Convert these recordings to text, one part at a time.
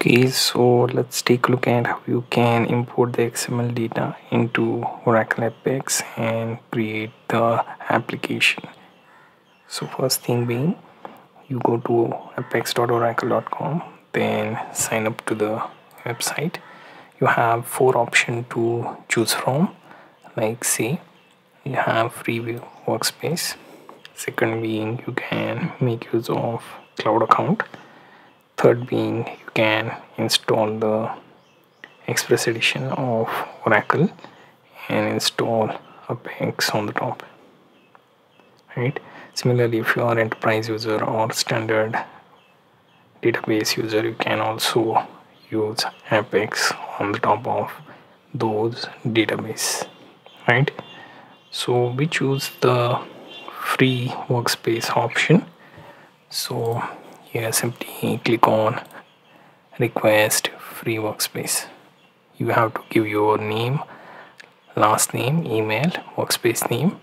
Okay, so let's take a look at how you can import the XML data into Oracle Apex and create the application. So first thing being, you go to apex.oracle.com, then sign up to the website. You have 4 options to choose from, like say you have free workspace. Second being, you can make use of cloud account. Third being, you can install the Express edition of Oracle and install Apex on the top, right? Similarly, if you are enterprise user or standard database user, you can also use Apex on the top of those database, right? So we choose the free workspace option. So here simply click on request free workspace. You have to give your name, last name, email, workspace name,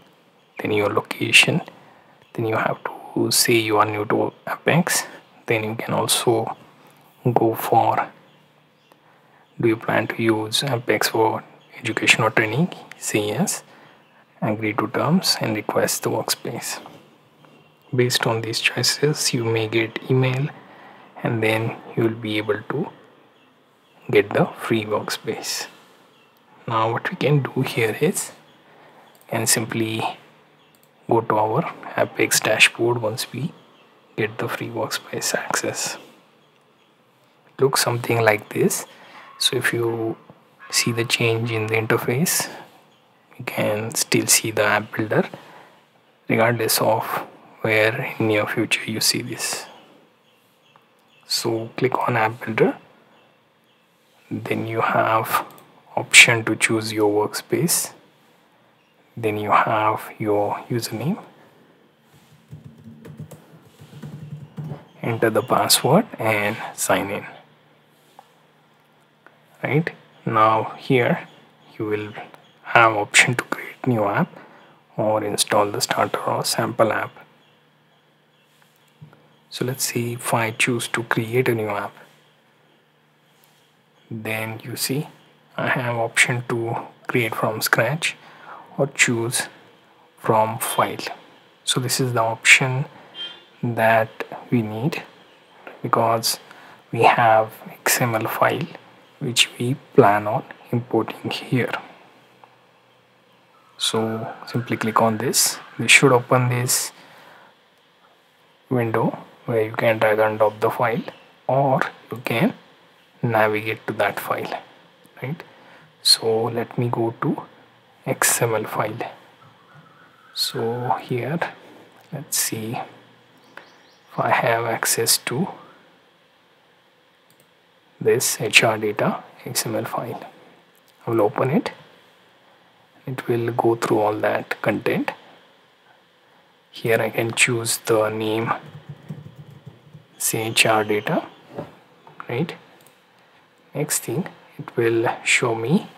then your location. Then you have to say you are new to Apex. Then you can also go for, do you plan to use Apex for education or training? Say yes, agree to terms and request the workspace. Based on these choices, you may get email and then you will be able to get the free workspace. Now what we can do here is, and simply go to our Apex dashboard once we get the free workspace access. It looks something like this. So if you see the change in the interface, you can still see the app builder regardless of where in near future you see this. So click on app builder, then you have option to choose your workspace, then you have your username, enter the password and sign in. Right now here you will have option to create new app or install the starter or sample app. So let's see if I choose to create a new app, then you see I have option to create from scratch or choose from file. So this is the option that we need because we have XML file which we plan on importing here. So simply click on this. This should open this window where you can drag and drop the file or you can navigate to that file, right? So let me go to XML file. So here let's see if I have access to this HR data XML file. I will open it. It will go through all that content. Here I can choose the name, say HR data, right? Next thing, it will show me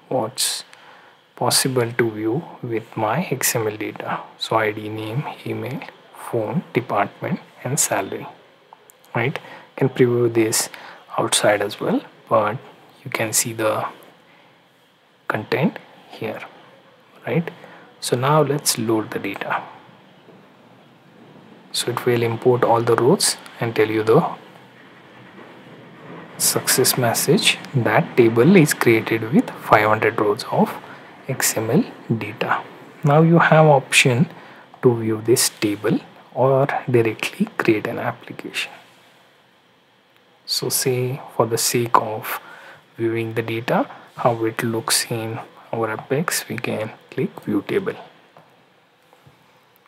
what's possible to view with my XML data. So ID, name, email, phone, department and salary, right? You can preview this outside as well, but you can see the content here, right? So now let's load the data. So it will import all the rows and tell you the success message that table is created with 500 rows of XML data. Now you have option to view this table or directly create an application. So say for the sake of viewing the data, how it looks in our Apex, we can click view table.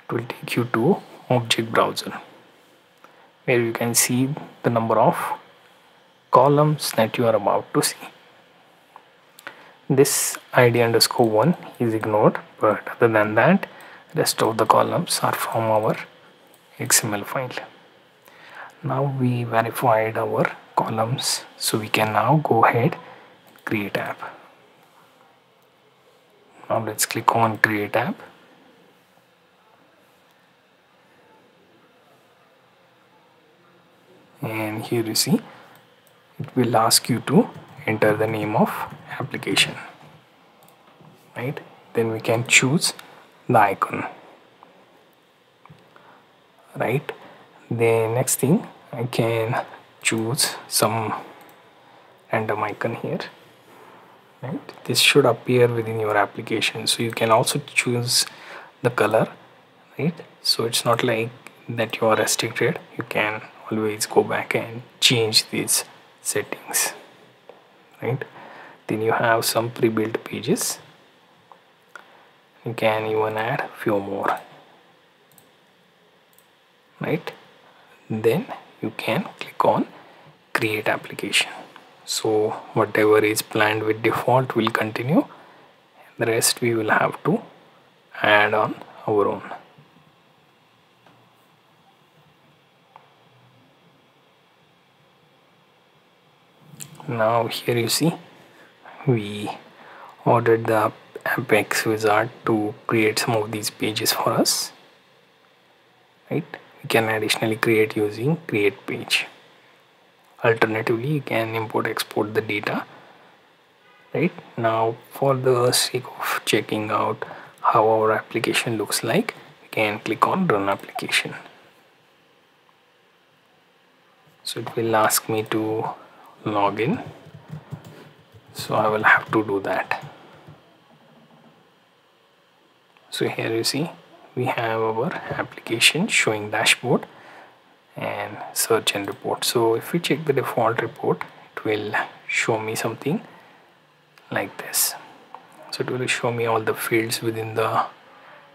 It will take you to object browser where you can see the number of columns that you are about to see. This ID underscore 1 is ignored, but other than that, rest of the columns are from our XML file. Now we verified our columns, so we can now go ahead and create app. Now let's click on create app. And here you see it it will ask you to enter the name of application, right? Then we can choose the icon, right? The next thing, I can choose some random icon here, right? This should appear within your application, so you can also choose the color, right? So it's not like that you are restricted. You can always go back and change these settings, right? Then you have some pre-built pages. You can even add few more, right? Then you can click on create application. So whatever is planned with default will continue, the rest we will have to add on our own. Now here you see we ordered the Apex wizard to create some of these pages for us, right? We can additionally create using create page. Alternatively, you can import export the data, right? Now for the sake of checking out how our application looks like, we can click on run application. So it will ask me to log in, so I will have to do that. So here you see we have our application showing dashboard and search and report. So if we check the default report, it will show me something like this. So it will show me all the fields within the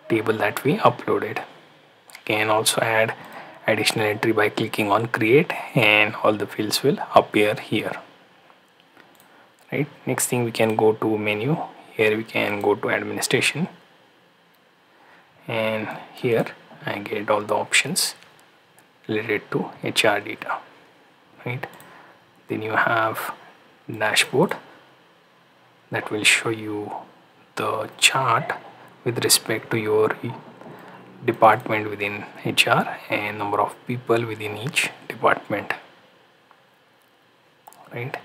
table that we uploaded. You can also add additional entry by clicking on create, and all the fields will appear here, right? Next thing, we can go to menu. Here we can go to administration, and here I get all the options related to HR data, right? Then you have dashboard that will show you the chart with respect to your department within HR and number of people within each department, right?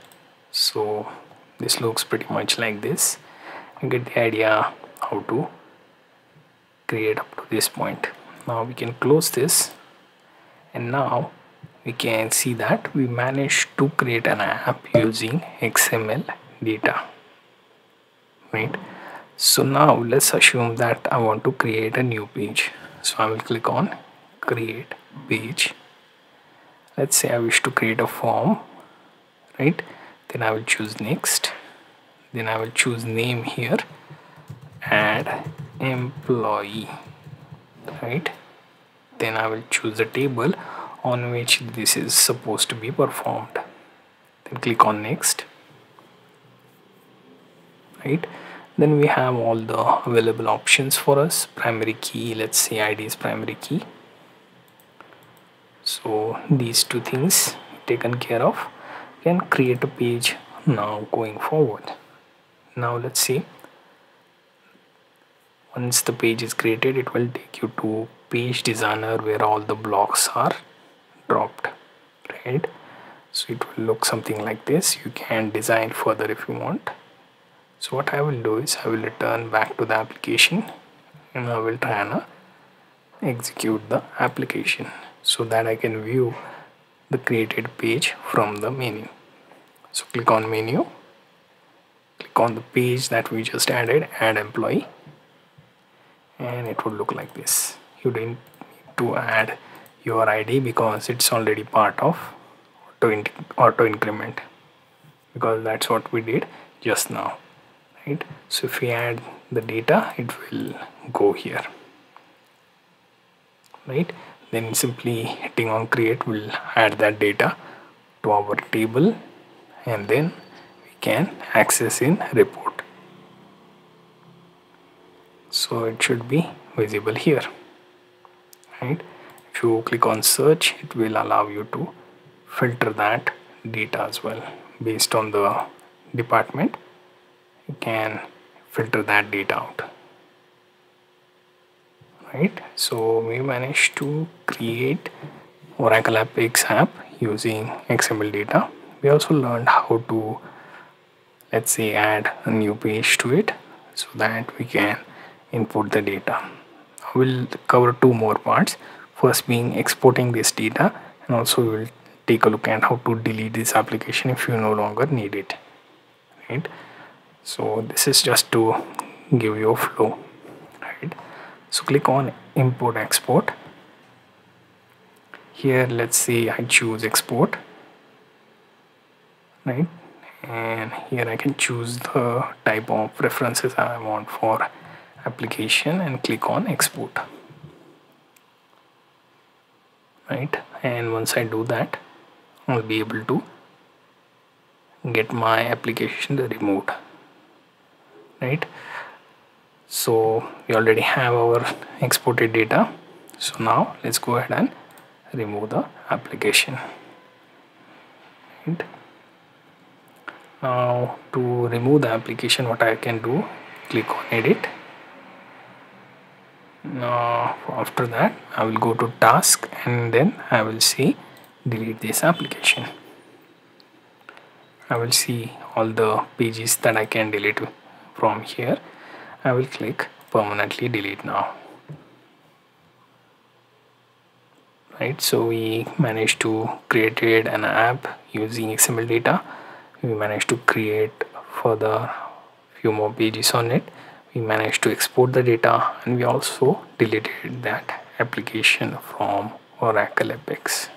So this looks pretty much like this. You get the idea how to create up to this point. Now we can close this, and now we can see that we managed to create an app using XML data, right? So now let's assume that I want to create a new page. So I will click on create page. Let's say I wish to create a form, right? Then I will choose next. Then I will choose name here, add employee, right? Then I will choose the table on which this is supposed to be performed. Then click on next, right? Then we have all the available options for us. Primary key, let's say ID is primary key. So these two things taken care of, can create a page now going forward. Now let's see, once the page is created, it will take you to page designer where all the blocks are dropped, right? So it will look something like this. You can design further if you want. So what I will do is I will return back to the application, and I will try and execute the application so that I can view the created page from the menu. So click on menu, click on the page that we just added, add employee, and it would look like this. You didn't need to add your ID because it's already part of auto increment, because that's what we did just now, right? So if we add the data, it will go here, right? Then simply hitting on create will add that data to our table, and then we can access in report. So it should be visible here, right? If you click on search, it will allow you to filter that data as well based on the department. You can filter that data out, right? So we managed to create Oracle Apex app using XML data we also learned how to, let's say, add a new page to it so that we can input the data. We'll cover two more parts. First being exporting this data, and also we will take a look at how to delete this application if you no longer need it. Right? So this is just to give you a flow. Right? So click on import export. Here let's say I choose export, right? And here I can choose the type of preferences I want for application and click on export, right? And once I do that, I'll be able to get my application removed, right? So we already have our exported data, so now let's go ahead and remove the application, right? Now to remove the application, what I can do, click on edit. Now after that I will go to task and then I will see delete this application. I will see all the pages that I can delete from here. I will click permanently delete now. Right, so we managed to create an app using XML data. We managed to create further few more pages on it. We managed to export the data, and we also deleted that application from Oracle Apex.